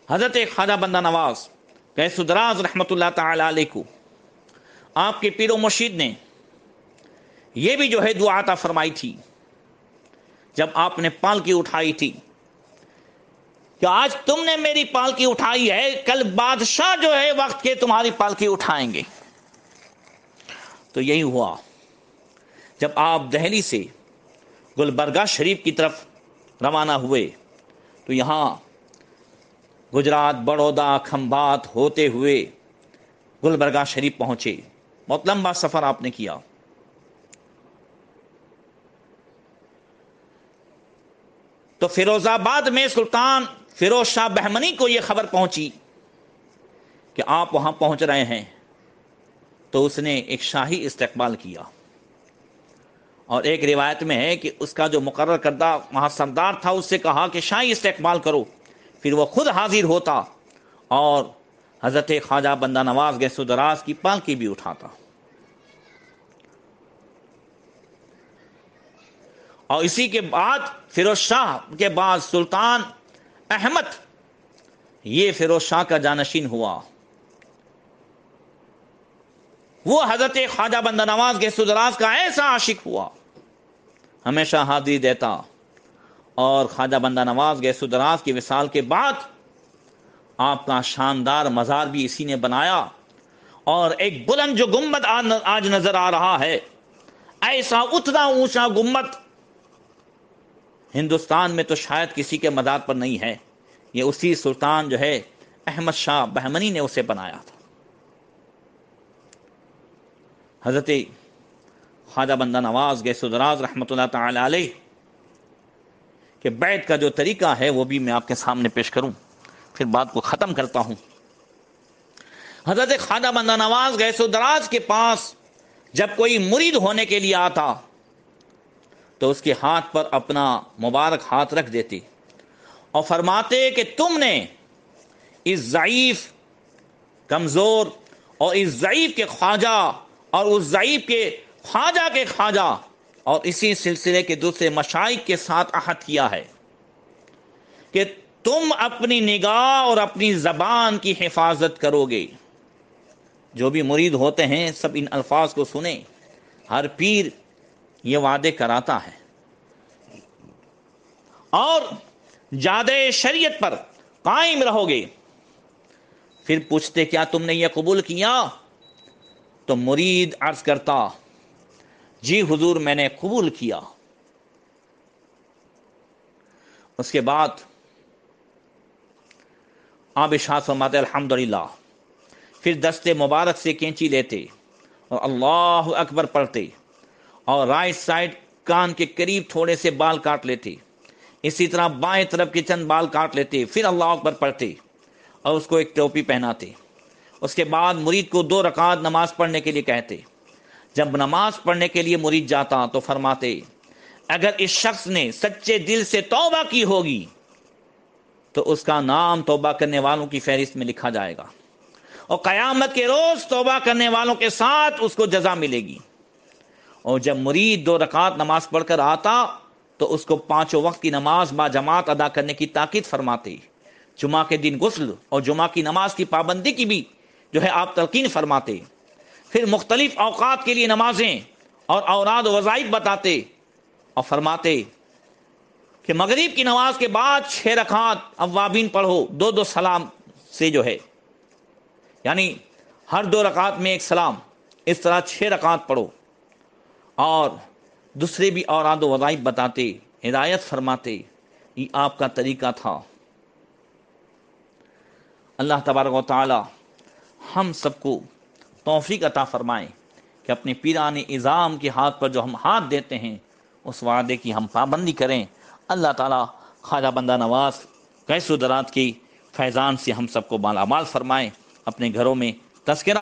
حضرت خواجہ بندہ نواز گیسو دراز رحمۃ اللہ تعالی علیہ کو آپ کے پیر و مرشید نے یہ بھی جو ہے دعا عطا فرمائی تھی جب آپ نے پالکی اٹھائی تھی کہ آج تم نے میری پالکی اٹھائی ہے، کل بادشاہ جو ہے وقت کے تمہاری پالکی اٹھائیں گے۔ تو یہی ہوا جب آپ دہلی سے گلبرگہ شریف کی طرف روانہ ہوئے تو یہاں گجرات، بڑودہ، کھمبات ہوتے ہوئے گلبرگہ شریف پہنچے۔ بہت لمبا سفر آپ نے کیا۔ تو فیروز آباد میں سلطان فیروز شاہ بہمنی کو یہ خبر پہنچی کہ آپ وہاں پہنچ رہے ہیں، تو اس نے ایک شاہی استقبال کیا، اور ایک روایت میں ہے کہ اس کا جو مقرر کردہ وہاں سردار تھا اس سے کہا کہ شاہی استقبال کرو، پھر وہ خود حاضر ہوتا اور حضرت خواجہ بندہ نواز گیسو دراز کی پالکی بھی اٹھاتا۔ اور اسی کے بعد فیروز شاہ کے بعد سلطان احمد یہ فیروز شاہ کا جانشین ہوا۔ وہ حضرت خواجہ بندہ نواز گیسو دراز کا ایسا عاشق ہوا، ہمیشہ حاضری دیتا، اور خواجہ بندہ نواز گیسو دراز کی وصال کے بعد آپ کا شاندار مزار بھی اسی نے بنایا، اور ایک بلند جو گنبد آج نظر آ رہا ہے، ایسا اتنا اونچا گنبد ہندوستان میں تو شاید کسی کے مزار پر نہیں ہے، یہ اسی سلطان جو ہے احمد شاہ بہمنی نے اسے بنایا تھا۔ حضرت خواجہ بندہ نواز گیسو دراز رحمۃ اللہ تعالی علیہ کہ بیعت کا جو طریقہ ہے وہ بھی میں آپ کے سامنے پیش کروں، پھر بات کو ختم کرتا ہوں۔ حضرت خواجہ بندہ نواز گیسو دراز کے پاس جب کوئی مرید ہونے کے لیے آتا تو اس کے ہاتھ پر اپنا مبارک ہاتھ رکھ دیتے اور فرماتے کہ تم نے اس ضعیف، کمزور اور اس ضعیف کے خواجہ اور اس ضعیف کے خواجہ اور اسی سلسلے کے دوسرے مشائخ کے ساتھ عہد کیا ہے کہ تم اپنی نگاہ اور اپنی زبان کی حفاظت کرو گے۔ جو بھی مرید ہوتے ہیں سب ان الفاظ کو سنیں، ہر پیر یہ وعدے کراتا ہے، اور جادے شریعت پر قائم رہو گے۔ پھر پوچھتے کیا تم نے یہ قبول کیا؟ تو مرید عرض کرتا جی حضور میں نے قبول کیا۔ اس کے بعد آپ ارشاد فرماتے الحمدللہ، پھر دستے مبارک سے کینچی لیتے اور اللہ اکبر پڑھتے، اور رائٹ سائڈ کان کے قریب تھوڑے سے بال کاٹ لیتے، اسی طرح بائیں طرف کے چند بال کاٹ لیتے، پھر اللہ اکبر پڑھتے اور اس کو ایک ٹوپی پہناتے۔ اس کے بعد مرید کو 2 رکعت نماز پڑھنے کے لیے کہتے۔ جب نماز پڑھنے کے لیے مرید جاتا تو فرماتے اگر اس شخص نے سچے دل سے توبہ کی ہوگی تو اس کا نام توبہ کرنے والوں کی فہرست میں لکھا جائے گا، اور قیامت کے روز توبہ کرنے والوں کے ساتھ اس کو جزا ملے گی۔ اور جب مرید 2 رکعت نماز پڑھ کر آتا تو اس کو 5 وقت کی نماز با جماعت ادا کرنے کی تاکید فرماتے۔ جمعہ کے دن غسل اور جمعہ کی نماز کی پابندی کی بھی جو ہے آپ تلقین فرماتے۔ پھر مختلف اوقات کے لیے نمازیں اور اوراد و وظائف بتاتے اور فرماتے کہ مغرب کی نماز کے بعد 6 رکعت اوابین پڑھو، 2 سلام سے جو ہے، یعنی ہر 2 رکعت میں 1 سلام، اس طرح 6 رکعت پڑھو، اور دوسرے بھی اوراد و وظائف بتاتے، ہدایت فرماتے۔ یہ آپ کا طریقہ تھا۔ اللہ تبارک و تعالی ہم سب کو توفیق عطا فرمائیں کہ اپنے پیران اعظام کے ہاتھ پر جو ہم ہاتھ دیتے ہیں اس وعدے کی ہم پابندی کریں۔ اللہ تعالی خواجہ بندہ نواز گیسو دراز کی فیضان سے ہم سب کو مالا مال فرمائیں، اپنے گھروں میں تذکرہ